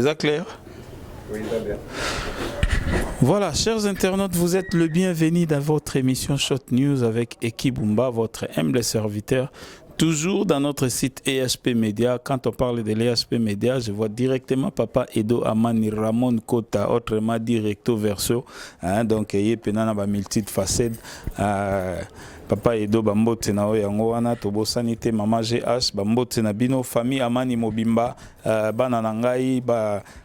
ça clair? Oui, très bien. Voilà, chers internautes, vous êtes le bienvenu dans votre émission Short News avec Eki Bumba, votre humble serviteur. Toujours dans notre site ESP Media. Quand on parle de l'ESP Media, je vois directement Papa Edo Amani Ramon Kota, autrement dit recto verso. Donc, il y a multiples facettes. Papa Edo Bambote na oyango wana tobo sanité Mama GH Bambote na bino famille Amani Mobimba bana nangai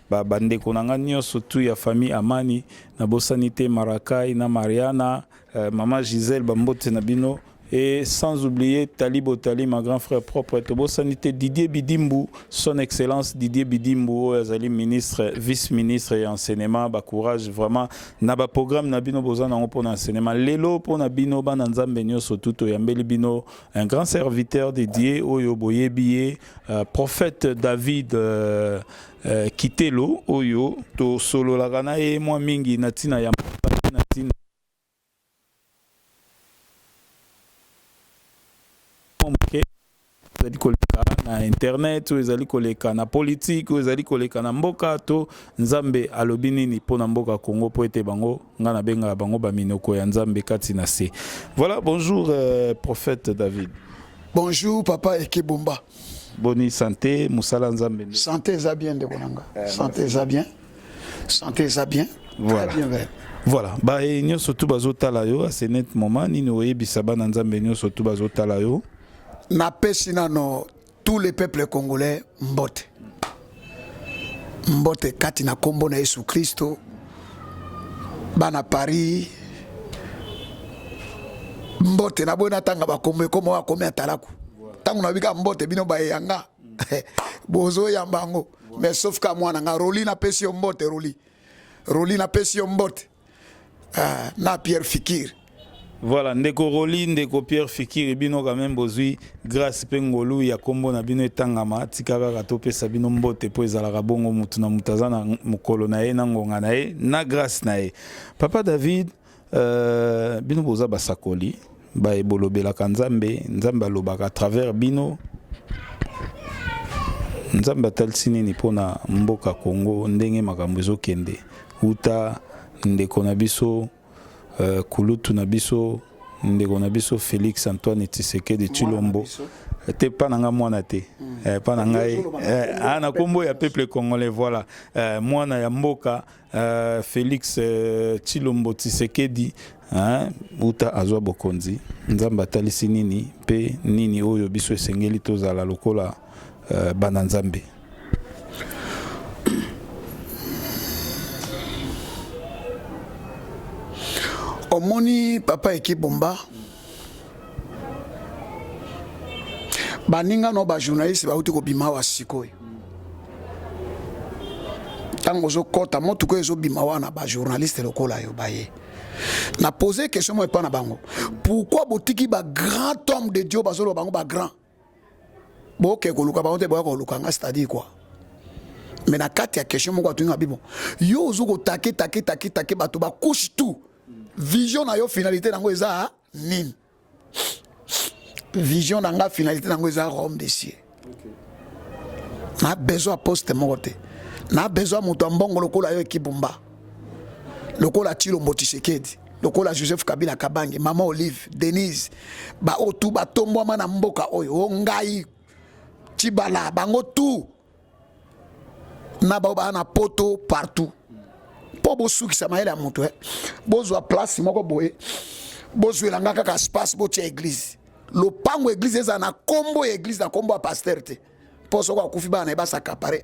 bandeko nanga nyonso tu ya famille Amani na bosanité Marakai na Mariana Mama Gisèle Bambote na bino. Et sans oublier Tali Botali, ma grand frère propre, Tobo Sanité, Didier Bidimbu, son excellence Didier Bidimbu, Azali ministre, vice-ministre et enseignement, bah courage vraiment. Naba programme Nabino Bozan en pour l'enseignement. Lelo pour Nabino Bananzam Benyo Sotuto Yambeli Bino, un grand serviteur dédié Oyo Boye Biye, prophète David Kitelo, Oyo, To Solo Lagana et moi Mingi Natina Yampa Natina. Ezali koleka na internet, ezali koleka na politique, ezali koleka na mboka to nzambe alobi nini pona mboka Congo po ete bango ngana benga bango ba minoko ya nzambe kati na se. Voilà, bonjour prophète David. Bonjour papa Eki Bumba. Boni santé, musala nzambe. Santé za bien de bonanga. Santé za bien. Santé za bien. Voilà. Très bien. Voilà, bah et nyonso tu bazotala yo à ce net moment nini oyebisa bana nzambe nyonso tu bazotala yo. Na pesi nano tous les peuples congolais mbote. Mbote kati na kombo na Yesu Kristo. Bana Paris. Mbote na bona tanga ba kombe komo wa kombe atalaku. Tangu na bika mbote bino ba yanga. Bozo yambango. Mais sauf ka mwana nga roli na pesi yo mbote roli. Roli na pesi yo mbote. Na Pierre Fikir. Voilà, ndeko Roli, ndeko Pierre Fikir, bino quand même bozui grâce pengolu ya kombo na bino etangama tikaka katope sabino mbote po ezalaka bongo mutu na mutaza na mukolo na ye na ngonga na ye na grâce na ye. Papa David, bino boza basakoli, ba ebolobela kanzambe, nzambe alobaka à travers bino. Nzambe atalsini ni pona mboka Congo ndenge makambo ezokende. Uta ndeko na biso Kulutu na biso ndeko na biso Félix Antoine Tshisekedi Tshilombo te pananga mwana te pananga na kombo ya peuple congolais voilà mwana ya mboka Félix Tshilombo Tshisekedi uta azwa bokonzi nzamba talisi nini pe nini oyo biso esengeli tozala lokola bana nzambe. Omoni papa Eki Bumba. Baninga no ba journaliste ba uti ko bimawa sikoy. Tango zo kota motu ko zo bimawa na ba journaliste lokola yo baye. Na poser question mo pa na bango. Pourquoi botiki ba grand homme de Dieu bazolo bango ba grand? Bo ke ko luka ba onte bo ko luka nga c'est-à-dire quoi? Mais na kati ya question mo ko tunga bibo. Yo zo ko take bato ba couche tout. Vision na yo finalité nango eza nini? Vision nanga finalité nango eza Rome des cieux. Na besoin poste mote. Na besoin moto mbongo lokola yo Eki Bumba. Lokola Tshilombo Tshisekedi, lokola Joseph Kabila Kabange, Maman Olive, Denise, ba otu ba tombo mana mboka oyo ngai Tshibala bango tout. Na ba na poto partout. Po bosuki samaela mutu bozwa place moko boye bozwa ngaka ka espace bo tia église lopango église eza na kombo église na kombo ya pasteur te po soko akufi bana ba sakapare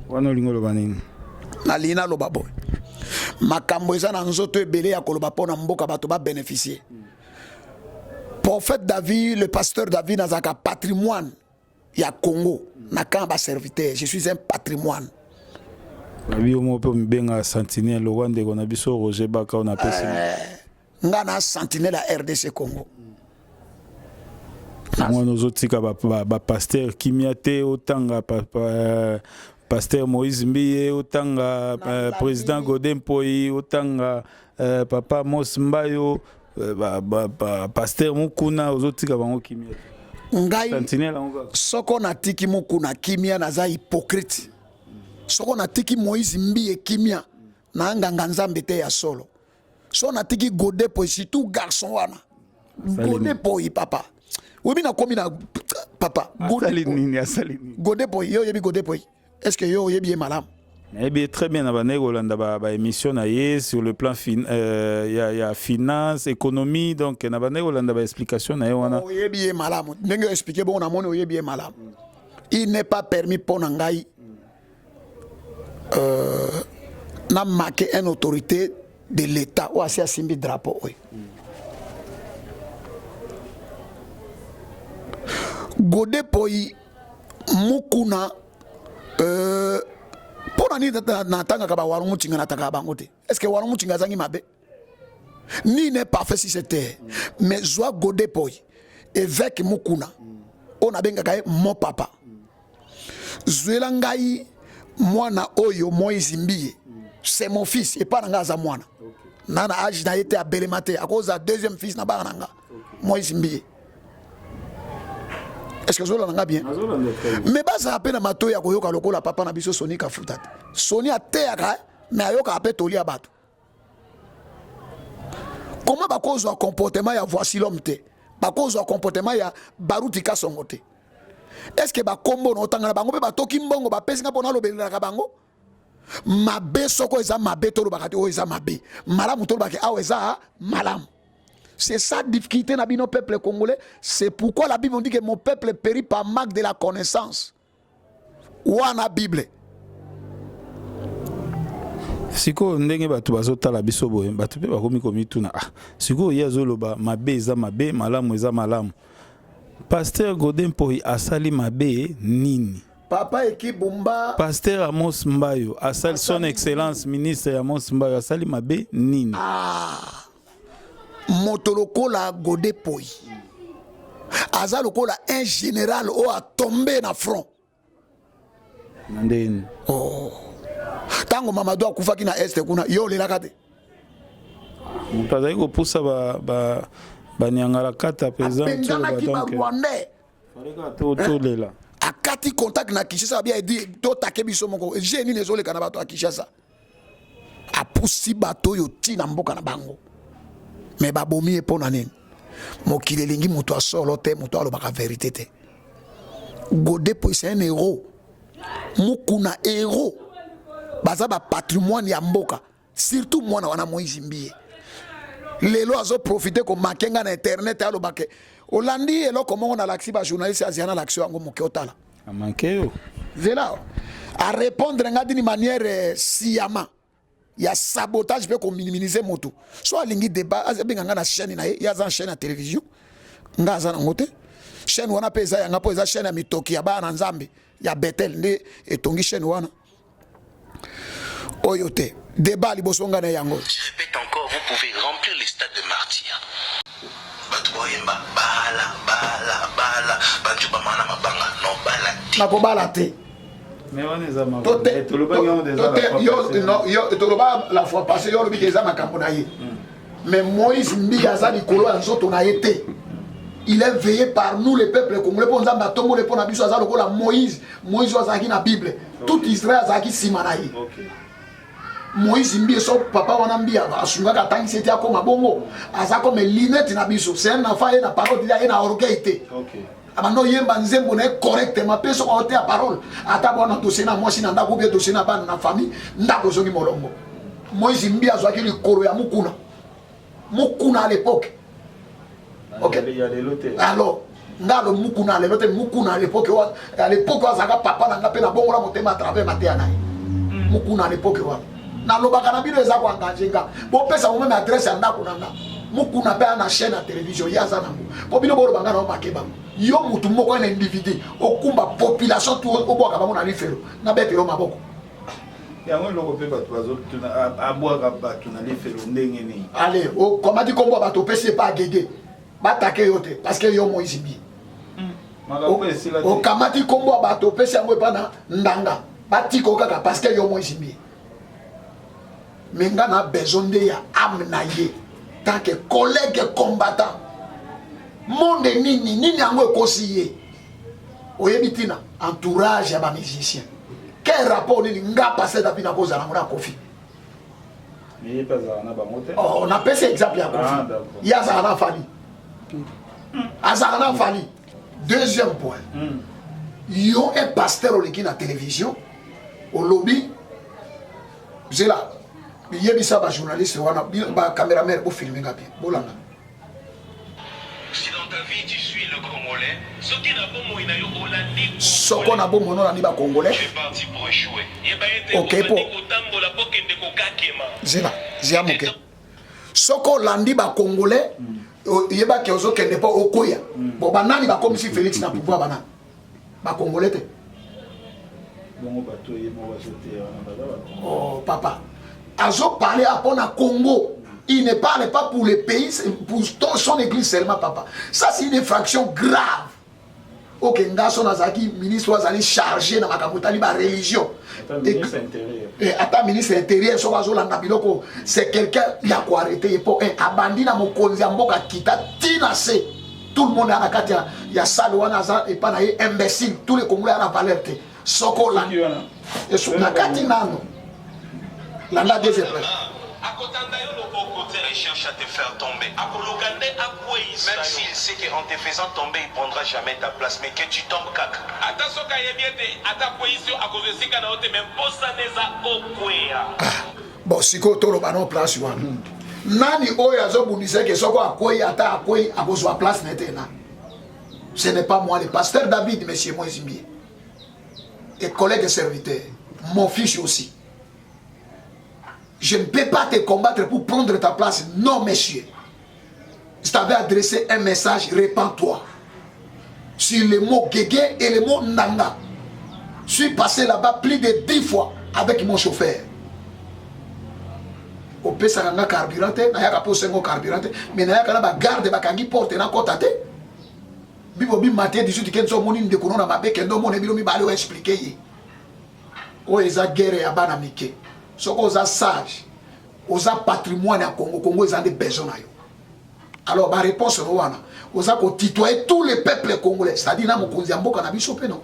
wana lingolo banini na lina lo babo makambo eza na nzoto ebele ya koloba pona mboka bato ba bénéficier. Prophète David, le pasteur David nazaka patrimoine ya Congo na kamba serviteur, je suis un patrimoine. Nabi omo pe mbenga sentinelle Rwanda ko na biso Roger Baka on appelle ça. Ngana sentinelle à RDC Congo. Moi nous otika ba pasteur Kimiate otanga pasteur Moïse Mbiye otanga président Godin Poyi otanga papa Mos Mbayo pasteur Mukuna ozotika bango Kimiate. Ngai soko na tiki Mukuna Kimia naza hypocrite. soko na tiki Moïse Mbi kimia na nganga nzambe te ya solo so na tiki Godé Poy surtout garçon wana Godé Poy papa oui na komi na papa Godé Poy yo yebi Godé Poy est-ce que yo yebi malam bien très bien na émission na ye sur le plan y a finance économie donc na ba explication na ye wana yebi malam ndenge expliquer bon na moni yebi malam il n'est pas permis pour ngai n'a marqué une autorité de l'État ou assez simbi drapeau oui. Godé Poy mukuna pour nani na tanga kaba warumu chinga na taka bangote est-ce que warumu chinga zangi mabe ni n'est pas fait si c'était mais joie Godé Poy évêque mukuna on a benga kae mon papa zuela ngai mwana oyo Moïse Mbiye c'est mon fils et pas nanga za mwana nana âge na été à Belemate à cause de deuxième fils na bananga Moïse Mbiye est-ce que zo nanga bien mais ba ça appelle mato ya koyoka lokola papa na biso Soni ka futat Soni a teaka mais ayoka appelle toli abatu comment ba cause comportement ya voici l'homme te ba cause comportement ya baruti ka songote est-ce que ba kombo no tangana bango pe ba toki mbongo ba pesi ngapona lobelaka ka bango mabe soko eza mabe tolo bakati o eza mabe malamu tolo bakati awe eza malamu c'est ça difficulté na bino peuple congolais c'est pourquoi la Bible dit que mon peuple périt par manque de la connaissance wana Bible siko ndenge batu bazotala biso boye batu pe bakomi komituna siko yazoloba mabe eza mabe malamu eza malamu Pasteur Godé Poy asali mabe nini papa Ekibumba Pasteur Amos Mbayo asali son excellence ministre Amos Mbayo asali mabe nini motoloko la Godé Poy azaloko la un général o a tombé na front ndeni tango Mamadou akufaki na este kuna yo lelaka te mutazali kopusa banyangala kata présent akati contact na Kinshasa bien dit to take biso moko jeni nezole kana bato a Kinshasa apusi bato yo tina mboka na bango mais babomi e pona nini mokile lingi moto a solo te moto alo baka vérité te Godé Poy c'est un héros mukuna héros baza ba patrimoine ya mboka surtout mwana wana Moïse Mbiye lelo azo profiter ko makenga na internet alo bake olandi elo comment on a l'accès ba journaliste asiana l'action ngo mokiotala amankeyo zela à répondre ngadi manière siyama ya sabotage pe ko minimiser moto so alingi débat abenga na chaîne na ya za chaîne à télévision ngaza na ngote chaîne wana peza ya ngapo eza chaîne ya mitoki ya bana nzambe ya Betel nde etongi chaîne wana oyote débat libosonga na yango. Je répète encore, vous pouvez remplir les stades de martyrs. Mais on est à ma la fois passée, mais Moïse Mbigaza Nikolo Anzoto na été. Il est veillé par nous, les peuples congolais. Pour nous, Moïse, Moïse a la Bible. Tout Israël a qui Simanaï. Moïse Mbi so papa wana Mbi asunga ka tangi c'était comme bongo aza comme lunette na biso c'est un enfant et na parole il y a une orgueil. OK. Abano yemba nzembo na correctement peso ko te parole ata bona dossier na moi sina ndako bien dossier na bana na famille ndako zongi molongo. Moïse Mbi azwa ki likolo ya mukuna. Mukuna à l'époque. OK. Alors ngalo mukuna à l'époque à l'époque azaka papa na ngape na bongo la motema à travers maté anaï. Mukuna à l'époque wa na lobaka na bino eza ko engager bo pesa mo même adresse ya ndako nanga mukuna pe na chaîne à télévision ya za nango po bino bolo banga na makeba yo mutu moko na individu okumba population tout oboka bango na lifelo na betelo maboko yango loko pe bato bazotuna abwaka bato na lifelo ndenge ni allez o komati kombo bato pesi pas gege batake yote parce que yo Moïse Mbi o kamati kombo bato pesi yango pa na ndanga batiko kaka parce que yo Moïse Mbi mais nga na besoin de ya âme na ye tant que collègue combattant monde nini yango ekosi ye oyebitina entourage ya ba musicien quel rapport n'a passé David à cause de la Kofi? Oh, on appelle ça exemple à Kofi. Il y a Zahana Fali. Azarana Fali. Deuxième point. Il y a un pasteur qui est à la télévision, au lobby. C'est là. Il y a un journaliste, un caméraman pour filmer. Si dans ta vie tu suis le Congolais, ce qui n'a pas mon Hollandais, ce qu'on a beau mon nom Congolais. tu es parti pour échouer. Ok, pour. C'est là. J'ai amoqué. Ce qu'on a dit Congolais, il y a qui n'est pas au Koya. Bon, banani va comme si Félix n'a pouvoir banane. Ba Congolais. Oh, papa. Azo parler à Congo. Il ne parle pas pour les pays, pour son église seulement, papa. Ça, c'est une infraction grave. Ok, Ngason Azaki, ministre Azali chargé dans la religion. Attends, ministre intérieur, c'est quelqu'un qui a quoi arrêter. Abandonné dans mon konziamboka kita tinase. Tout le monde a la carte, il y a Salouanaza et pas imbécile. Tous les Congolais ont la valeur. Soko là. Et sur la carte, la deuxième place. Il cherche à te faire tomber. Même s'il sait qu'en te faisant tomber, il ne prendra jamais ta place, mais que tu tombes caca. Bon, si tu as une place, Nani Oyazo Bounise que Soko Akoy Ata Akoy a besoin de place maintenant. Ce n'est pas moi, le pasteur David, monsieur Moïse, et collègue et serviteur, mon fils aussi. Je ne peux pas te combattre pour prendre ta place. Non, monsieur. Je t'avais adressé un message, répands-toi. Sur les mots Guégué et les mots Nanga. Je suis passé là-bas plus de 10 fois avec mon chauffeur. Au Pessaranga carburante, n'a pas posé mon carburante, mais n'a pas garde bakangi porte na kotate. Bibobi matin 18 kenzo moni de kono na mabe kendo mon ebilo mi balo expliquer. O eza guerre ya bana mike. Soko oza sage, oza patrimoine à Congo, Congo ils ont des besoins. Alors ma réponse est wana, oza ko tutoyer tous les peuples congolais, c'est-à-dire na mokonzi mboka na biso pe non.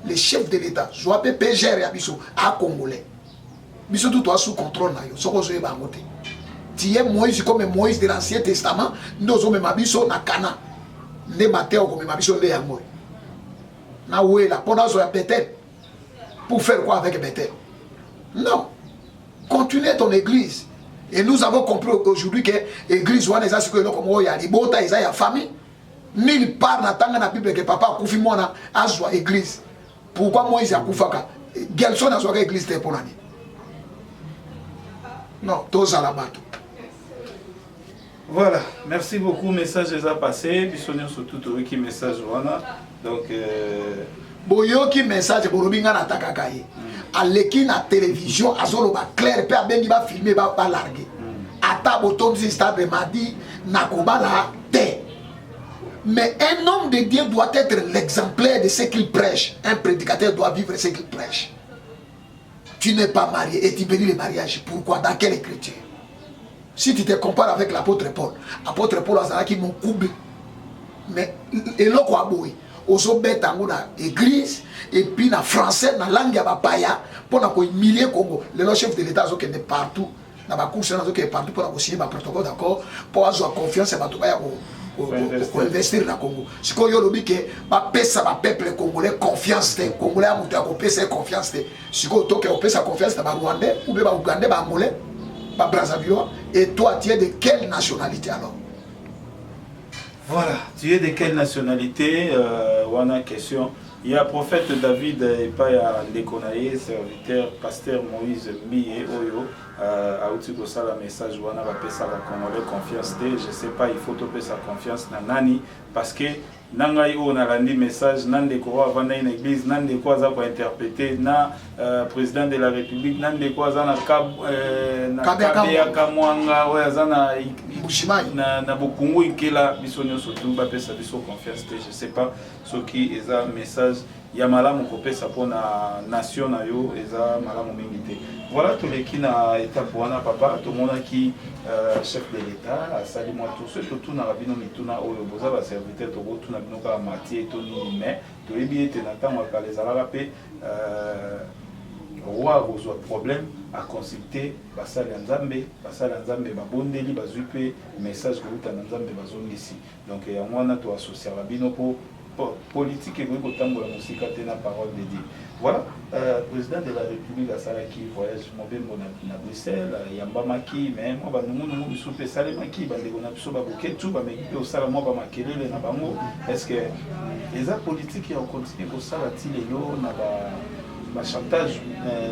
Les chefs de l'État, soit PPGR ya biso à Congolais. Biso tout sous contrôle na yo, soko zoye bangote. Tu es Moïse comme Moïse de l'Ancien Testament, nous sommes mabiso na Cana. Ne Matteo comme mabiso de yango. Na oué la pendant zo ya Bethel. Pour faire quoi avec Bethel? Non. Continuez ton église. Et nous avons compris aujourd'hui que l'église, comme il y a des bota, il y a famille. Nulle part dans la Bible que papa a confié moi à soi église. Pourquoi moi il y a Koufaka? Gelson a soi église pour l'année. Non, tous à la bateau. Voilà, merci beaucoup. Message est passé. Bisogno surtout qui message voilà. Donc boyoki message pour Robinga Natakakaye. À l'équipe na télévision, à zolo ba clair, père ben il va filmer, va larguer. À ta bouton du stade de Madi, Nakoba la terre. Mais un homme de Dieu doit être l'exemplaire de ce qu'il prêche. Un prédicateur doit vivre ce qu'il prêche. Tu n'es pas marié et tu bénis le mariage. Pourquoi? Dans quelle écriture? Si tu te compares avec l'apôtre Paul a qui mon couple. Mais et là quoi boy? Oso betango na église et puis na français na langue ya bapaya pour na ko humilier Congo. Le chef de l'État zo kende partout na ba course na zo ke partout pour na signer ba protocole d'accord pour avoir confiance et ba to ba ko investir na Congo. Siko yo lobi ke ba pesa ba peuple congolais confiance te congolais amuto ko pesa confiance te. Siko to ke o pesa confiance na ba Rwandais ou ba Ougandais ba Angolais ba Brazzaville. Et toi tu es de quelle nationalité alors? Voilà, tu es de quelle nationalité? Wana question. Il y a prophète David et pas Ndekonaye, serviteur, pasteur Moïse Mbiye Oyo, a outiko ça la message wana va pesa la Congolais confiance te, je sais pas, il faut topé sa confiance na nani parce que nangai on a rendu message nande ko avant une église nande ko za ko interpréter na président de la République nande ko za na kabya kamwanga oya za na na bukungu ikela bisonyo surtout ba pesa biso confiance te, je sais pas ce qui est un message ya malamu ko pesa pona nation na yo eza malamu mingi te. Voilà tous les qui na étape wana papa tout le monde qui chef de l'État sali moi tout ce tout na bino mituna oyo boza ba serviteur to botu na bino ka matier to ni mais to ebi ete na tango ka les ala pe roi a problème à consulter basali nzambe babondeli bazui pe message que uta nzambe bazongisi donc yango wana to associer la bino po politique et ko tambola musika te na parole de Dieu. Voilà, président de la République a salaki voyage mobile na Bruxelles, yamba maki mais moi ba numu biso pe sale maki ba ndeko na biso ba boketu ba meki pe osala moi ba makelele na bango. Est-ce que les politiques ont continué ko sala ti lelo na ba chantage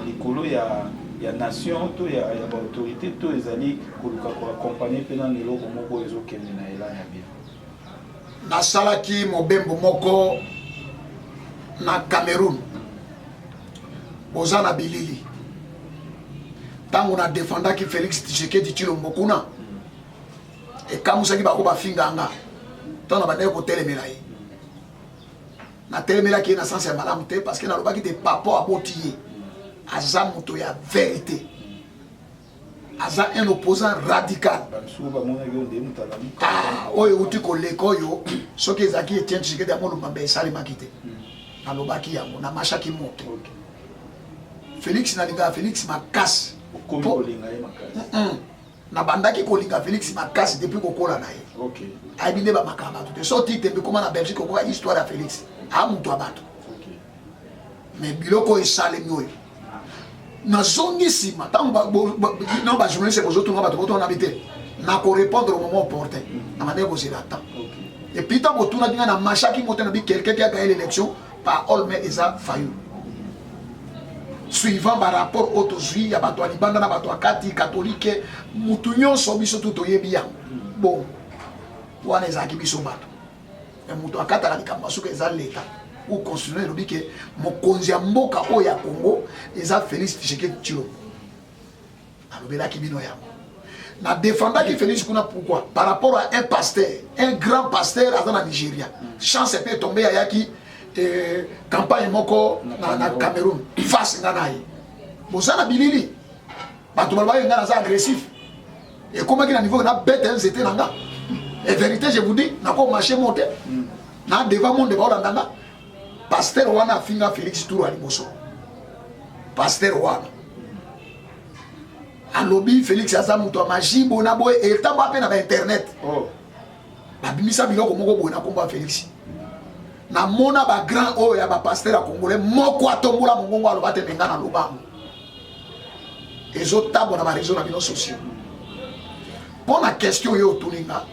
likolo ya nation to ya ba autorité to ezali ko luka ko accompagner pe na lelo ko moko ezokende na ela ya bien. Na salaki mobembo moko na Cameroun. Bozana bilili. Tango na défendaki Félix Tshisekedi Tshilombo kuna. E kamusaki bako bafinganga. Tona bandeko ko telemela ye. Na telemela ki na sens ya malamu te parce que na lobaki te papo abotiye. Aza moto ya vérité. Aza un opposant radical. Ah, oyo uti ko leko yo, soki ezaki Etienne Tshisekedi amolo mambe sali makite. Na lobaki yango na mashaki moto. Félix nalinga Félix makasi. Na bandaki kolinga Félix makasi depuis kokola na ye. OK. Aibinde ba makamba tout. So ti tembe comment na Belgique ko histoire ya Félix. A mutu abato. OK. Mais biloko esale nyoyo. Na zongi sima tango non ba journaliste ko zoto ba to na bité. Na ko répondre au moment opportun. Na mane ko sera temps. OK. Et puis tant ko tuna dinga na machaki moto na bi quelqu'un qui a gagné l'élection par Olme Eza Fayou. Suivant par rapport au tozui ya bato libanda na bato akati catholique mutunyo so biso tuto yebi yango bon wana ezaki biso bato e muto akata la likambo suka eza leta ou constitutionnel lobi ke mokonzi ya mboka o ya Congo eza Félix Tshisekedi Tshilombo alobelaki bino yango na défendaki Félix kuna pourquoi par rapport à un pasteur un grand pasteur à na Nigeria chance peut tomber ayaki campagne moko na Cameroun face nganayi bozana bilili bato balba ngana za agressif et comment qu'il a niveau na bête c'était nanga et vérité je vous dis na ko marché monter na devant monde ba olanda pasteur wana finga Félix Tour ali boso pasteur wana alobi Félix aza muto maji bona boy et tamba pe na internet oh babimisa biloko moko bona komba Félix na mona ba grand o ya ba pasteur a congolais moko atombola mongongo aloba te benga na lobango ezo tabo na ba réseau na bino sociaux pour la question yo tuninga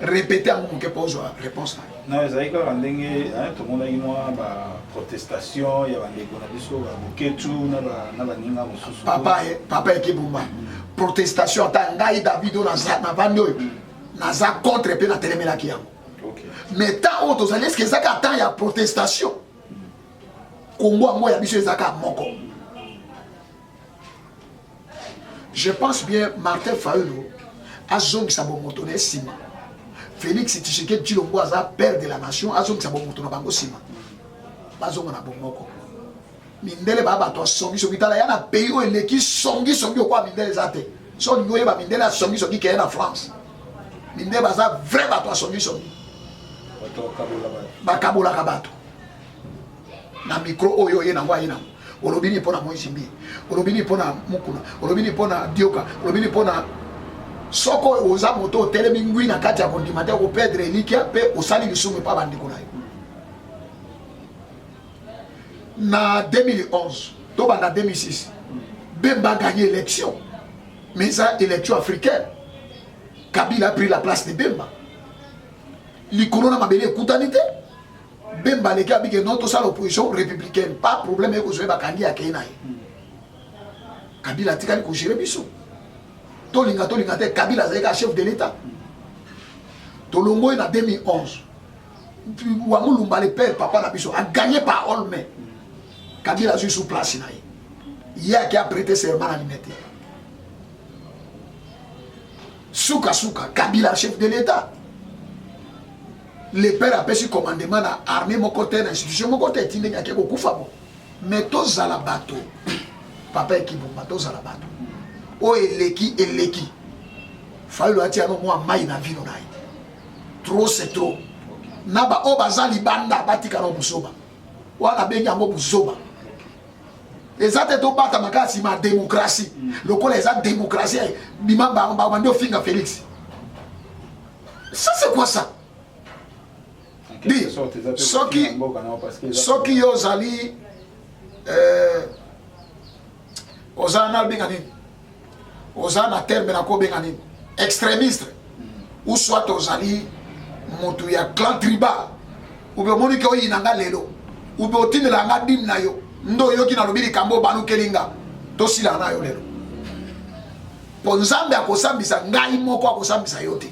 répéter en mon que pose réponse na ezalika ndenge tout le monde a eu moi ba protestation ya ba ndeko na biso ba boketu na ba ninga mosusu papa ekibumba protestation ta ngai Davido na bando na za contre pe na telemela ki yango. Mais tant autres allez ce que ça attend il y a protestation Congo moi ya biso ezaka moko. Je pense bien Martin Fayulu a zongi sa bomotone sima Félix Tshisekedi Tshilombo aza père de la nation a zongi sa bomotone bango sima bazonga na bomoko mindele baba to songi songi tala ya na pays o eleki songi kwa mindele zate so ngoye ba mindele a songi ke na France mindele baza vrai ba to songi bakabola kabato na micro oyo ye na ngwa ye na olobini pona Moïse Mbi olobini pona Mukuna olobini pona Dioka olobini pona soko oza moto telemi ngwi na kati ya kondimate ko perdre elikia pe osali lisumu pa bandiko na yo na 2011 to banda 2006 Bemba a gagné l'élection mais ça élection africaine Kabila a pris la place de Bemba l'icône na mabele kutanite Bemba leki abike notre salle opposition républicaine pas problème e ko jouer bakangi ya Kenya Kabila tikali ko gérer biso tolinga te Kabila zeka chef de l'état tolongo na 2011 Wamulumba le père papa na biso a gagné par Olme Kabila a sous place na il y a qui a prêté serment à l'unité Souka Kabila chef de l'état le père a pêché commandement à l'armée, mon côté, l'institution, mon côté, il y a beaucoup de femmes. Mais tous à la bateau, papa qui vous bat, tous à la bateau. Oh, eleki. Fallu attirer moi, maï na vie, trop c'est trop. Naba, oh, bazali banda, batika no musoba. Wala benga mo musoba. Et ça, c'est tout bata makasi ma démocratie. Le col est la démocratie. Bima bando finga Félix. Ça, c'est quoi ça? Dis, ceux qui osent aller aux annales benganin, aux annales terme benako benganin, extrémistes, ou soit aux alliés, montouya clan tribal, ou bien monique oyi nanga lelo, ou bien otine la nga dim na yo, ndo yo ki na lobili kambo banu kelinga, to sila na yo lelo. Ponzambe akosambisa ngai moko akosambisa yote.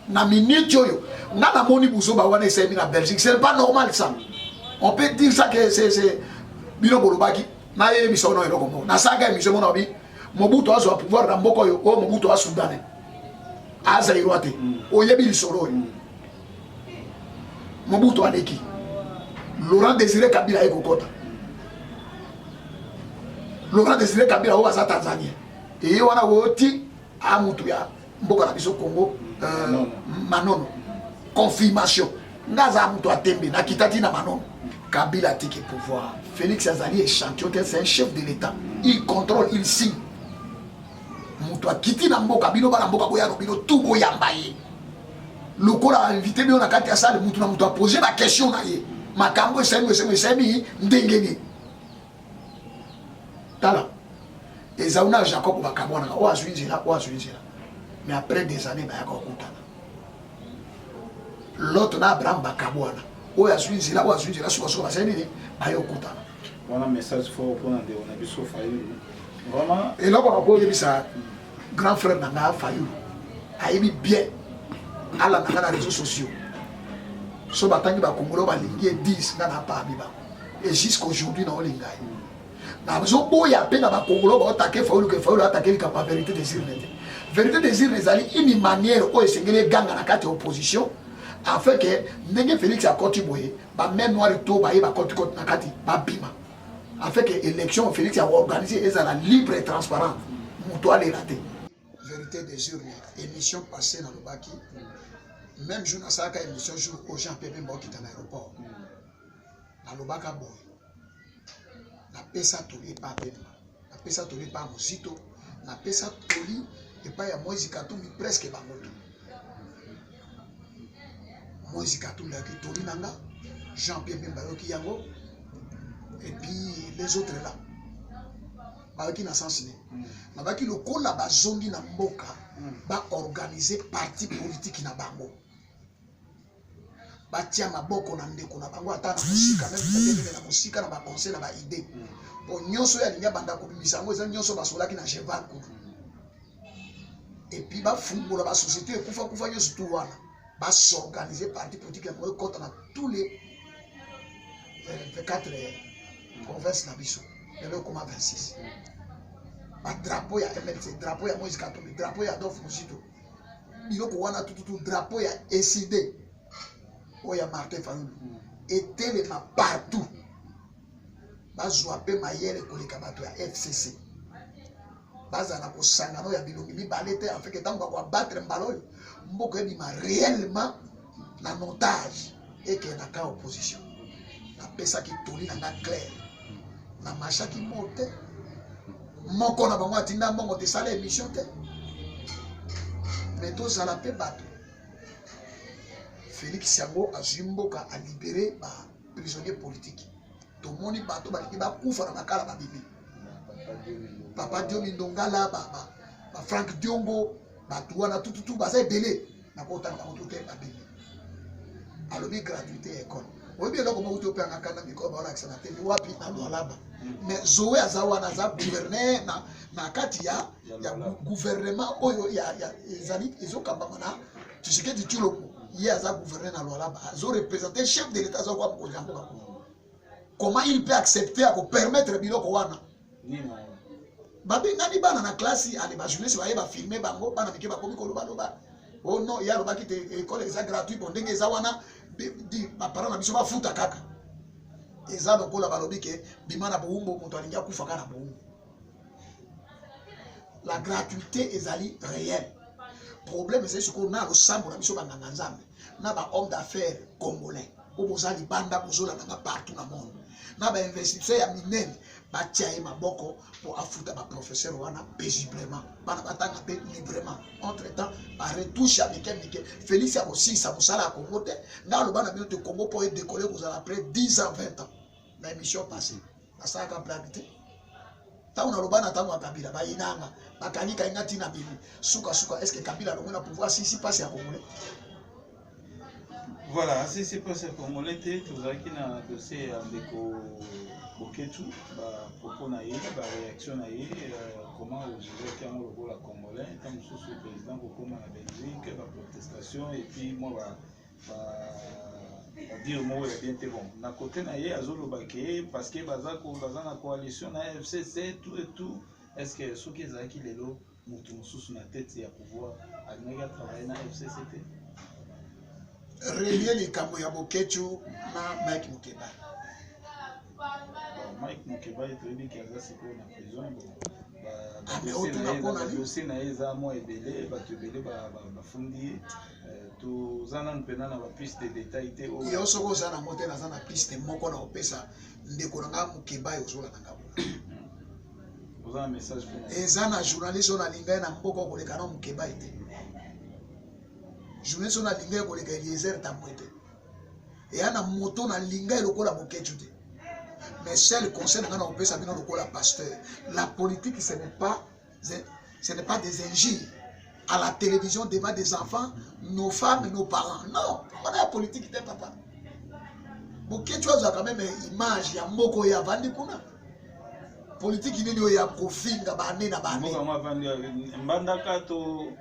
Na minute yo, nga na moni buso ba wana essaye na Belgique, c'est pas normal ça. On peut dire ça que c'est bino bolobaki. Na ye émission no eloko mo. Na saga émission mo na bi. Mobutu azo pouvoir na mboko yo, o Mobutu a Soudan. Aza iroate. O yebi lisolo. Mobutu aleki. Laurent Désiré Kabila eko kota. Laurent Désiré Kabila o aza Tanzanie. Et wana woti a mutu ya mboka na biso Congo Manono. Confirmation. Ngaza mutu atembe na kitati na Manono. Kabila tiki pouvoir. Félix Azali est champion, c'est un chef de l'État. Il contrôle, il signe. Mutu akiti na mboka bino ba na mboka boya bino tout boyamba ye. Lokola a invité bino na kati ya salle mutu na mutu a poser la question na ye. Makambo semi ndengeni. Tala. Et Zauna Jacob Bakabona, ou à Zwinzila. Mais après des années, il y a encore l'autre, Abraham Bakabona, ou à Zwinzila, sur la scène, il y a encore voilà un message fort pour nous. On a vu ça Fayou. Vraiment. Et là, on a posé ça, grand frère Nanga Fayou, a émis bien à la réseaux sociaux. So batangi ba Congolo ba lingi 10 na pas biba. Et jusqu'aujourd'hui, dans l'Ingaï. Na zo boya pe na ba Congolo ba attaquer Fayou que Fayou attaquer la vérité des urnes. Vérité des urnes ezali une manière où esengeli ganga na kati opposition afin que ndenge Félix a contribué ba même noir to ba yeba contribuer na kati ba bima afin que élection Félix a organisé ezala libre et transparente muto aller rater. Vérité des urnes émission passée dans le baki. Même jour na saka émission jour aux gens pepe mboki dans l'aéroport. Na lobaka boy. Na pesa toli pa pema. Na pesa toli pa mozito. Na pesa toli et pas ya Moïse Katumbi presque bangoto. Moïse Katumbi la toli nanga. Jean-Pierre Bemba yoki yango. Et puis les autres là. Baki na sens né. Na baki le kola ba zongi na mboka ba organiser parti politique na bango. Batia maboko na ndeko na bango ata na musika même na musika na ba conseil na ba idée. Po nyonso ya linya banda ko bimisa ngo eza nyonso basolaki na cheval ko. Et puis ba fungola ba société kufa nyonso tout wana. Ba s'organiser parti politique na côté na tous les 24 provinces na biso. Et le comment 26. Ba drapeau ya MLC, drapeau ya Moïse Katumbi, drapeau ya Adolphe Muzito. Biloko wana tout drapeau ya SID. Oya Martin Fayulu. Et tellement partout. Bazwa pe mayele koleka bato ya FCC. Bazana ko sangano ya bilongi mi balete en fait que tango ko battre mbalo mboko ebima réellement na montage et que na ka opposition. Na pesa ki toli na clair. Na macha ki monte. Moko na bango atinda mbongo te sala émission te. Mais to sala pe bato. Félix Yango a Zimboka a libéré les prisonniers politiques. Tout le monde bateau ba kufa na makala ba bibi. Papa Diomi Ndongala ba Frank Diongo ba tuana tout ba ça belé na kota na moto te ba bibi. Alobi gratuité école. Obi eloko mo uto pe na kana miko ba na kisana te wapi na Lualaba. Mais Zoé azawa na za gouverner na kati ya gouvernement oyo ya ezali ezokamba na Tshisekedi Tshilombo. Il y a un gouverneur dans Lualaba, ils ont représenté le chef de l'État. Comment il peut accepter à permettre Biloko Wana? Babi ngani bana na classe à les journalistes va filmer bango bana mike ba komi ko loba. Oh non, il y a loba qui te école eza gratuit pour ndenge eza wana di ba parents na biso ba futa kaka. Eza lokola balobi ke bimana boumbo moto alingia kufa kana boumbo. La gratuité ezali réelle. Problème c'est ce qu'on a au sambo na biso banganga nzambe na ba homme d'affaires congolais oboza libanda bozola nanga partout na monde na ba investisseur ya minene batia ye maboko pour afuta ba professeur wana paisiblement bana batanga pe librement entre temps ba retouche ya mike Félix ya kosisa mosala ya Congo te nga lo bana bino te Congo pour décoller kozala après 10 ans 20 ans na émission passée asaka planité tant on a le bana tango ya Kabila ba inanga bakanika ingati na bibi suka est-ce que Kabila longo na pouvoir si passe ya Congolais. Voilà, si c'est passé pour mon été, tout ça qui n'a dossier avec Boketu, propos naïe, réaction naïe, comment vous gérez quand on le voit congolais, quand vous êtes le président, vous comment la Belgique, la protestation, et puis moi, dire moi est bien c'est bon. Na côté naïe, azolo baké, parce que bazako bazana coalition na FCC tout et tout, est-ce que ceux qui ont qui les lots, mutu sous na tête ya pouvoir, a travailler na FCCT. Relier les camps ya Boketu na Mike Mukeba. Mike Mukeba est très bien qu'il a ça pour la prison. Mais autant na dossier na eza mo ebele ba tebele ba fundi to zana mpena na ba piste de détail te o yo soko zana mote na zana piste moko na opesa ndeko na Mukeba yo zola na ngabo. Oza un message pour ezana journaliste on a linga na mboko ko le kana Mukeba ite. Journée na linga ko leka Eliezer Tambwete et ana moto na linga lokola Boketu te mais seul conseil na on peut savoir lokola pasteur la politique ce n'est pas des injures à la télévision devant des enfants nos femmes et nos parents non on a la politique te papa Boketu a quand même image ya mboko ya vandi kuna politique nini ya kofinga bane na bane mboko ma vandi mbandaka to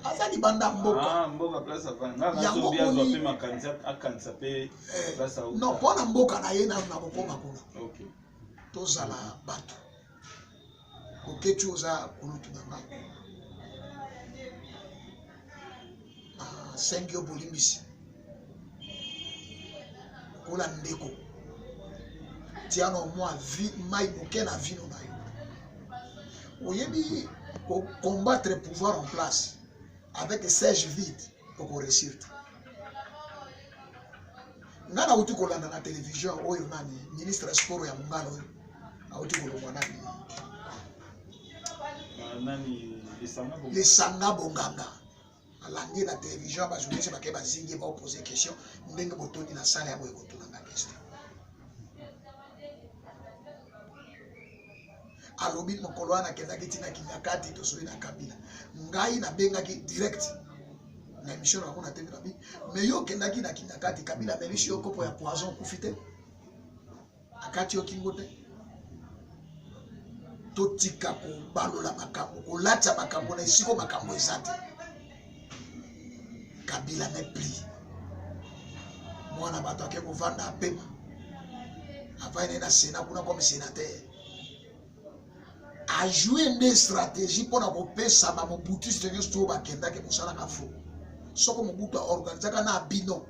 azali banda mboka mboka place avanga na so bien zo pe makanisa akanisa pe place au non pona mboka na ye na bokoma kuna OK tozala bato Boketu oza kulutu nanga sengio bolimbisi kola ndeko tiano moi vie mai moke na vino na yo oyebi ko combattre pouvoir en place avec siège vide pour réussir. Nga na uti kolanda na télévision oyo nani ministre sport ya mungalo oyo auti kolongwa nani les sanga bonganga alandi na télévision ba journaliste ba ke ba zingi ba poser question ndenge botoni na salle ya boye kotuna na question alobi mokolo wana kendaki tina kinyakati to soli na Kabila ngai na bengaki direct na émission na kona tv na bi mais yo kendaki na kinyakati Kabila melishi yo kopo ya poison kufite akati yo kingote totika ko balola makambo ko lata makambo na isiko makambo ezate Kabila mépris mwana bato ake kovanda apema avaine na Sénat kuna comme sénateur a joué des stratégies pour kopesa ba Mobutu Sese bakenda ke mosala ka fo soko Mobutu organisaka na bino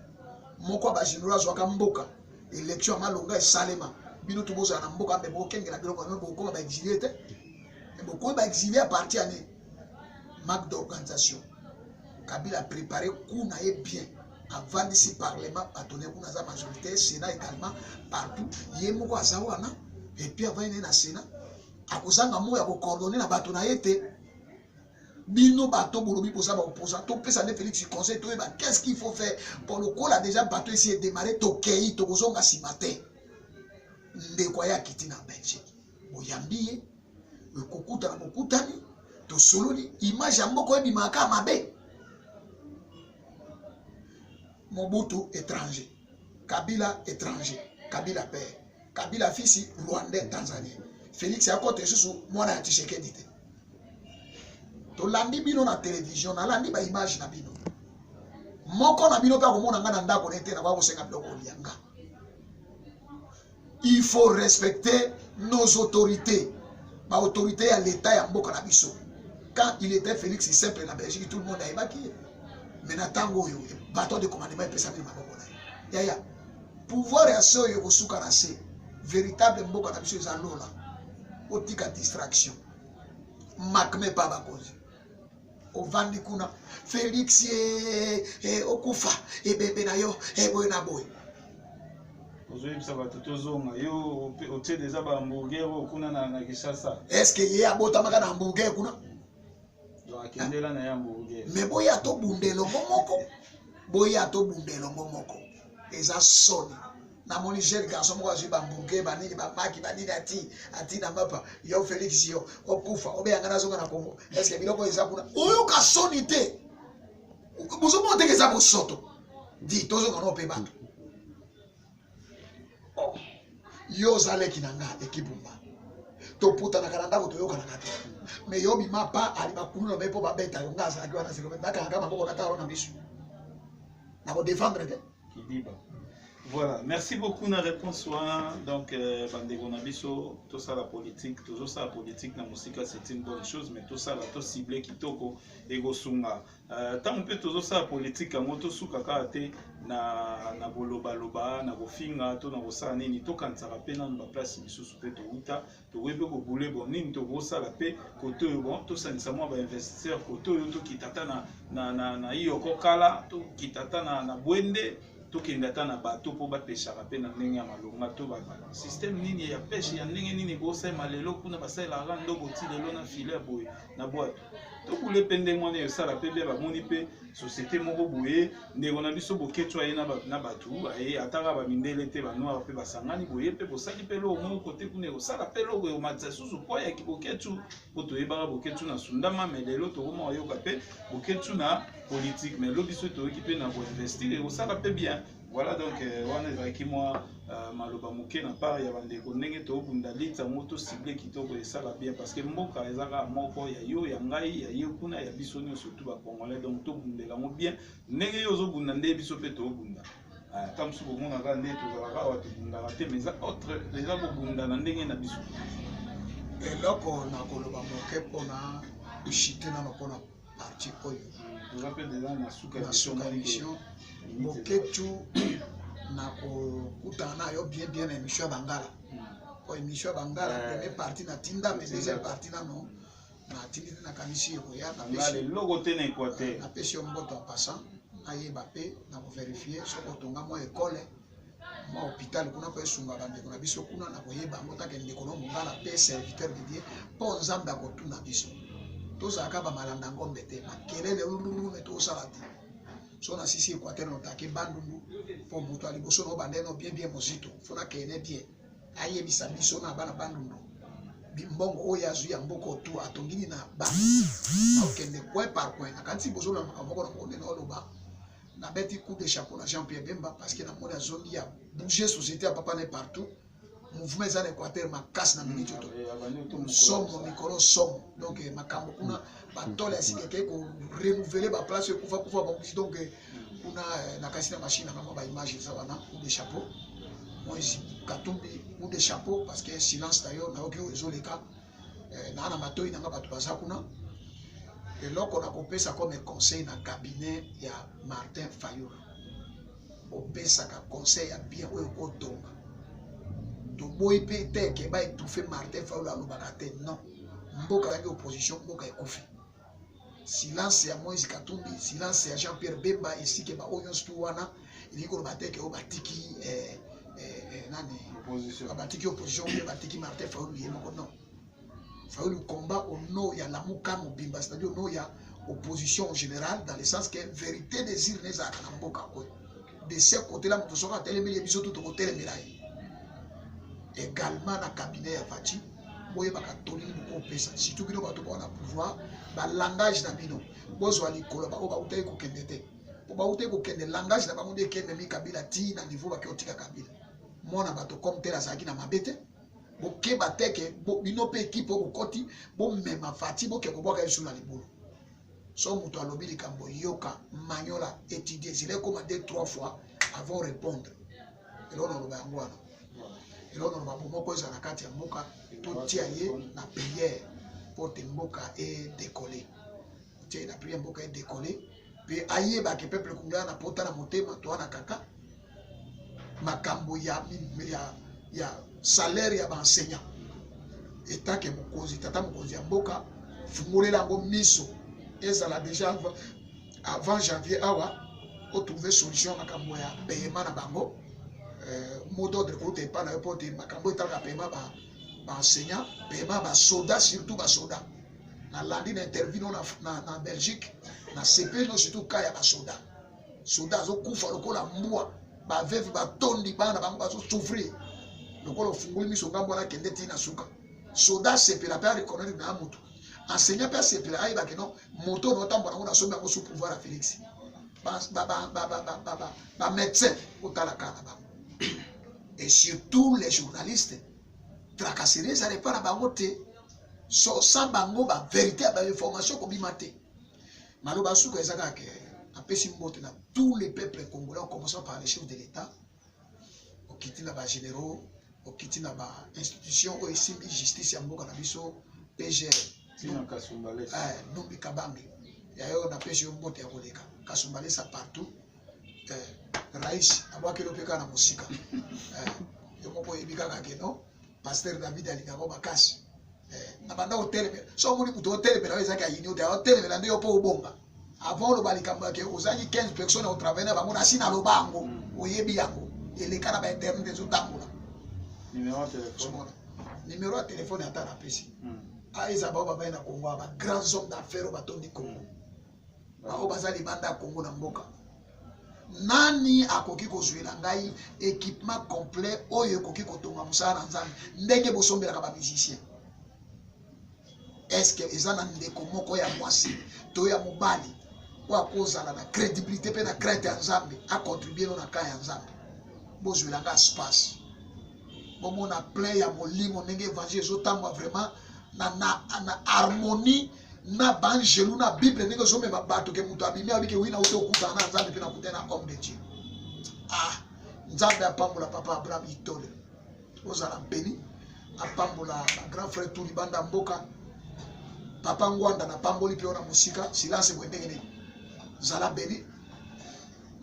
moko ba général zwaka mboka élection malonga esalema bino to boza na mboka mbe bokengela biloko na boko ba exilié te boko ba exilié à partir de marque d'organisation Kabila a préparé kuna et bien avant d'ici parlement a donné kuna za majorité Sénat également partout yemoko azawana et puis avant na Sénat akozanga moya ko coordonner na bato na yete bino bato bolobi posa ba opposant to pesa ne Félix conseil to ba qu'est-ce qu'il faut faire pour le col a déjà bato ici démarrer to kei to kozonga simate ndeko ya kiti na Belgique oyambiye ekokuta na mokutani to sololi image ya mboko ebi maka mabe Mobutu étranger Kabila étranger Kabila père Kabila fils rwandais tanzanien Félix ya kote susu mwana ya Tshisekedi te to landi bino na télévision na landi ba image na bino moko na bino ka komona nga na ndako nete na ba bosenga biloko lianga il faut respecter nos autorités ba autorité ya l'état ya mboka na biso quand il était Félix simple na Belgique tout le monde a évacué mais na tango yo bateau de commandement pesa bino maboko na ya pouvoir ya so yo kosuka na se véritable mboka na biso za lola otika distraction makme pa bakozi ovandi kuna Félix okufa bebe na yo boy na boy ozoyebisa bato tozonga yo otie déjà ba hamburger okuna na Kinshasa. Est-ce que ye abotamaka na hamburger kuna? Akendela na hamburger. Mais boya to bundelo momoko. Boya to bundelo momoko. Eza soni. Na moni jeune garçon moko azwi ba hamburger banini ba maki banini ati na mapa yo Félix yo okufa obeyanga nazonga na Congo. Est-ce que biloko eza kuna? Oyo ka soni te. Bozo monte ke za bosoto. Di tozo ngano pe bato. Yo zaleki nanga ekibumba to puta na kalanda ko to yo kana kata me yo bi mapa ali bakunu na mepo babeta yo ngaza akiwa na sekome baka kama boko kata na bisu na ko défendre te Kidiba. Voilà, merci beaucoup na réponse wana. Donc bandeko na biso tout ça la politique, toujours ça la politique na musika c'est une bonne chose, mais tout ça la to ciblé kitoko ego sunga. Tant on peut toujours ça la politique en moto suka kate na boloba loba na bofinga to na bosa nini to kanza rapé na ba place biso pe to uta to webe ko boule bon nini to bosa la paix côté bon to sincèrement ba investisseur côté to kitata na iyo kokala to kitata na bwende tokenda ta na bato po bapeshaka pe na ndenge ya malonga to ba système nini ya pêche ya ndenge nini bosema lelo kuna basala rando boti lelo na filet boye na boîte to kule pende mwana yo sala pe be ba moni pe société moko boye ndeko na biso boketwa ye na bato aye ataka ba mindele te ba noir pe basangani boye pe bosali pe lo mo côté kuna yo sala pe lo yo matsa susu po ya kiboketu po to yebaka boketu na sundama mais lelo to koma yo ka pe boketu na politique mais lo biso to équipé na ko investir et sala pe bien. Voilà donc on est avec moi maloba muke na part ya bandeko ndenge to bunda lita moto ciblé kitoko et ça va bien parce que mboka ezaka moko ya yo ya ngai ya yo kuna ya biso nyo surtout ba congolais donc to bundela mo bien ndenge yo zo bunda nde biso pe to bunda comme si bon na ga nde to za ga wa to bunda te mais autre les gens bunda na ndenge na biso et loko na koloba moke pona ushite na pona parti oyo to rappelle déjà na suka émission moketu na kokutana na yo bien na émission ya bangala po émission ya bangala première partie na tinda mais deuxième partie na no na tindi na kanisi ekoya na pesi logo te na Équateur na pesi yo mboto en passant ayeba pe na ko vérifier soko tonga mo école mo hôpital kuna po esunga bandeko na biso kuna na koyeba mbota ke ndeko no mongala pe serviteur de Dieu po nzambe akotuna biso tozalaka bamalanda ngombe te makelele lululu me tosala te so na sisi Équateur notake bandundu po moto ali boso no bandeno bien mozito fona kene bien ayebisa biso na bana bandundu bimbongo oyo azwi ya mboko tu atongini na bandu na okende coin par coin na kanti boso na moko na konde na oloba na beti coup de chapeau na Jean-Pierre Bemba parce que na mona zone ya bouger société à papa ne partout mouvement za Équateur makasi na minute to somme mikolo somme donc makambo kuna batole asikeke ko renouveler ba place kufa ba donc kuna na kasi na machine na ba image za wana coup de chapeau moi katumbi coup de chapeau parce que silence d'ailleurs na okio ezoleka na na matoi na ba tubasa kuna et loko na kopesa comme conseil na cabinet ya Martin Fayulu opesa ka conseil ya bien oyo ko tonga to boy pe te ke ba étouffer Martin Fayulu alobaka te non mboka ya opposition mboka ekufi silence ya Moïse Katumbi silence ya Jean-Pierre Bemba ici ke ba oyo stu wana ili ko ba te ke o batiki nani opposition batiki opposition ke batiki Martin Fayulu yemo ko non Fayulu combat au nom ya lamuka mobimba c'est-à-dire au nom ya opposition en général dans le sens que vérité désir les a na mboka ko de ce côté là moto soka telemeli biso tout ko telemela également na cabinet ya Fati boye bakatolini ko pesa surtout bino bato ba na pouvoir ba langage na bino bozo ali koloba o ba utai ko kendete o ba utai ko kende langage na bango de kende mi Kabila ti na niveau ba ki otika Kabila mona bato comme tela saki na mabete boke bateke bino pe équipe ko koti bo mema Fati bo ke ko boka yesu na libulu so muto alobi likambo yoka manyola étudier c'est comme 2-3 fois avant répondre et là on va ngwana et là on va moko za na kati ya mboka to tia ye na prière pour te mboka et décoller tia na prière mboka et décoller pe ayeba ke peuple congolais na pota na motema to na kaka makambo ya salaire ya ba enseignant eta ke mokozi tata mokozi ya mboka fungolela ngo miso ezala déjà avant janvier awa o trouver solution makambo ya paiement na bango mot d'ordre côté pas na porte makambo etanga paiement ba enseignant paiement ba soldats surtout ba soldats na landi na interview na Belgique na CP no surtout kaya ba soldats zo kufa lokola mbwa ba veuve ba tondi bana bango ba zo souffrir lokola funguli miso ngambo na kende tina suka soldats CP la père reconnaître na mutu enseignant père CP la aiba que non moto no tambo na somba ko sous pouvoir à Félix ba médecin au talaka ba et surtout les journalistes tracasseries ça n'est pas la bangote sans bango ba vérité ba information ko bimate maloba suko ezaka ke apesi mbote na tous les peuples congolais en commençant par les chefs de l'état au kitina ba généraux au kitina ba institution o isimbi justice ya mboka na biso PGR tina Kasumbale Numbi Kabange ya yo na pesi mbote ya koleka Kasumbale ça partout Rais abwaki lopeka na musika yo moko ebika ka no pasteur David alingabo makasi na banda hotel so moni muto hotel mais là ezaki ayini hotel mais là ndio po obonga avant le balikamba ke ozaki 15 personnes au travail na bango na sina lobango oyebi yango eleka na ba internet zo tambola numéro de téléphone ata na pesi aiza ba ba na Congo ba grands hommes d'affaires ba tondi Congo ba obazali banda Congo na mboka nani akoki kozwela ngai équipement complet oyo ekoki kotonga musala na nzambe ndenge bosombelaka ba musicien est-ce que ezana ndeko moko ya mwasi to ya mobali kwa kozala na crédibilité pe na crainte ya nzambe a contribuer na ka ya nzambe bozwela nga espace bomo na plein ya molimo ndenge évangile ezotambwa vraiment na harmonie na banjelu na bible ndenge zomema bato ke mutu abimi abike wina uto okutana na nzambe pe na kutana homme de Dieu nzambe apambola papa Abraham Itole ozala mpeni apambola ba grand frère Tuli banda mboka papa Ngwanda na pamboli pe ona musika silence bwendenge zala beni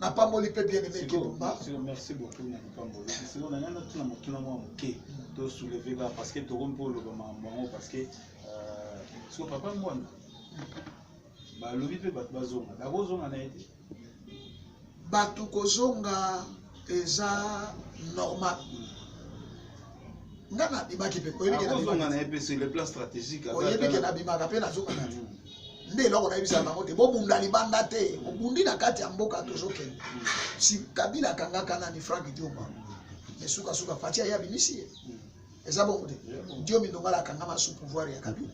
na pamboli pe bien aimé Kibumba. Merci beaucoup na pamboli c'est on a nana tuna motuna mo moke to soulever ba parce que to rompo le mambo parce que so papa Ngwanda ba lobi pe bat bazonga da bozonga na été batu kozonga eza normal ngana bimaki pe oyebi ke na bozonga na EP sur le plan stratégique oyebi ke na bimaka pe na zonga na nde loko na ibisa bango te bobunda libanda te obundi na kati ya mboka tozokende si Kabila kangaka nani Frank Dioma mesuka suka fatia ya bimisi eza bongo te Dioma ndongala kangama sous pouvoir ya Kabila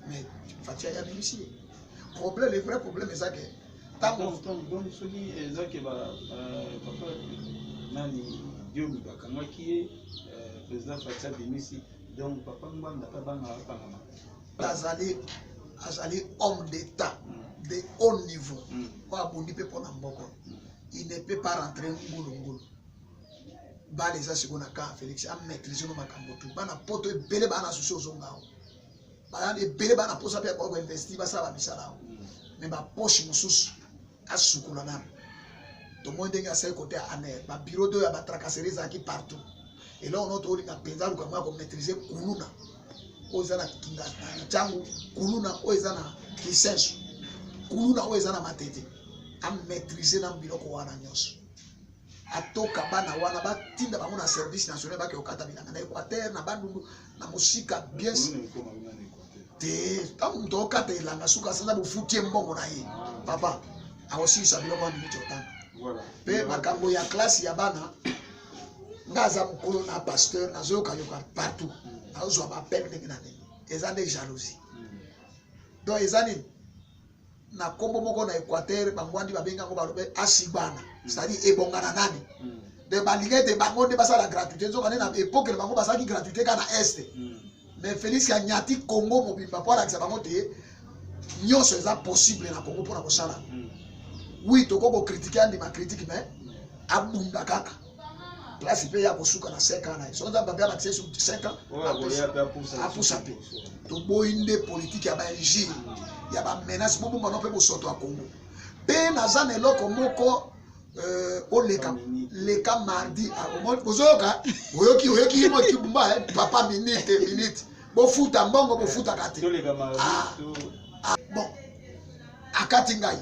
mais fatia ya bimisi problème le vrai problème est ça que donc soki eza ke ba papa nani Dioma bakangaki président fatia bimisi donc papa Ngwanda pa banga pangama azali homme d'état de haut niveau abundi pe pona mboko il ne peut pas rentrer ngulu ba les asikona ka Félix a maîtriser no makambo tu bana poto ebele bana susu ozongao bana ebele bana posa pe ko investir ba sala bisala mais ba poche mususu asukula na to monde nga sai côté aner ba bureau de ba tracasseries aki partout et là on a tout na penza lu kama ko maîtriser kuluna ozana kinga changu kuluna ozana kisensu kuluna ozana matete a maîtriser na biloko wana nyonso atoka bana wana batinda bango na service national ba ke okata bilanga na Équateur na bandundu na musika bien te tam to okata ilanga suka sasa bo futie mbongo na ye papa aosi sa biloko wana bichotana voilà pe makambo ya classe ya bana ngaza mukolo na pasteur nazoka yoka partout azo ba pelle de nani eza de jalousie donc ezani na kombo moko na Équateur bangwandi babenga ngo balobe asibana c'est-à-dire ebongana nani de balingete bango de basala gratuité nzoka na époque bango basaki gratuité kana est mais Félix ya nyati Congo mobimba pour akisa bango te nyonso eza possible na Congo pour na kosala oui to ko critiquer andi ma critique mais abunda kaka classe pe ya kosuka na 5 ans na so nza babia na 5 ans apusa pe to boinde politique ya ba NG ya ba menace bobu mano pe bosoto a Congo pe na zane loko moko le cas mardi a omoni bozoka oyoki mo Kibumba papa minute bo futa mbongo bo futa kate bon akati ngai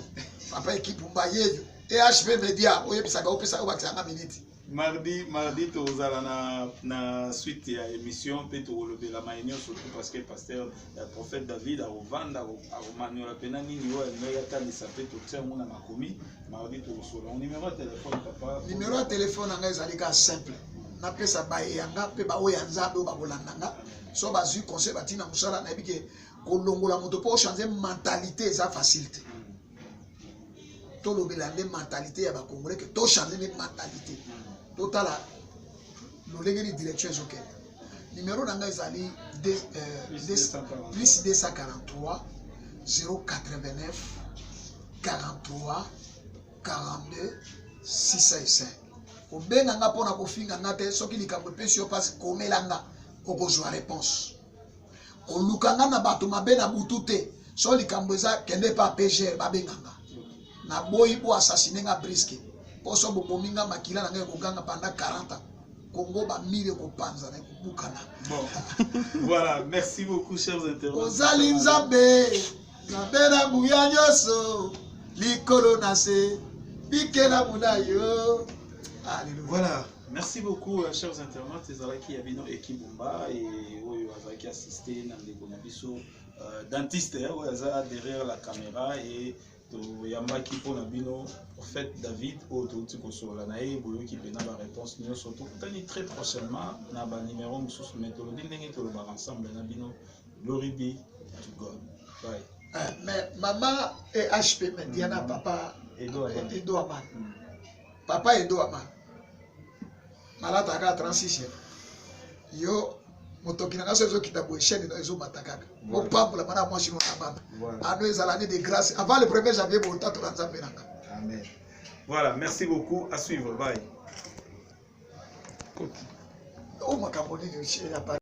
papa Kibumba yeyo EHP media oyebisaka opesa obakisanga minute mardi tozala na suite ya émission pe tolobela mayenyo surtout parce que pasteur prophète David arovanda aromaniola pena nini oyo alingai atalisa pe totia ngo na makomi mardi tokosola numéro ya téléphone papa. Numéro ya téléphone nanga ezali ka simple napesa bayanga pe baoyo ya nzambe oyo bakolandanga so bazwi conseil batina mosala nayebi ke kolongola moto mpo ochange mentalité eza facilité tolobela nde mentalité ya bakongolais ke tochange nde mentalité totala lolenge ni direction ezokende numéro nanga ezali plus 243 089 43 42 605 obenganga mpona kofinganga te soki likambo epesi yo mpasi komelanga okozwa réponse kolukanga na bato mabe na butu te so likambo eza kende pa pgr babenganga na boyi po assassine nga briske po so bobominga makila na ngai kokanga pendant 40 ans Congo ba mire kopanza na kubukana. Bon. Voilà, merci beaucoup chers internautes. Ozali nzambe na buya nyoso likolo na se bikela munayo. Alléluia. Voilà, merci beaucoup chers internautes. Ezalaki Yabino Ekibumba et oyo azaki assisté na ndeko na biso dentiste oyo aza derrière la caméra et yambaki mpona bino prophète David oyo touti kosola na ye boyoki mpena baréponse nyonso tokutani très prochainement na banuméro mosusu mais tolobi ndenge tolobaka ensemble na bino. Glory be to God. Bye. Mais maman et HP Diana papa Edo Aman. Papa Edo Aman. Malata ka 36 yo motoki na ngaso ezo kita boye chaîne ezo matakaka mo pambola mana moi chino na bana ano ezala année de grâce avant le 1er janvier bo tato na nzambe nanga. Amen. Voilà, merci beaucoup, à suivre, bye. Oh makambo ni ya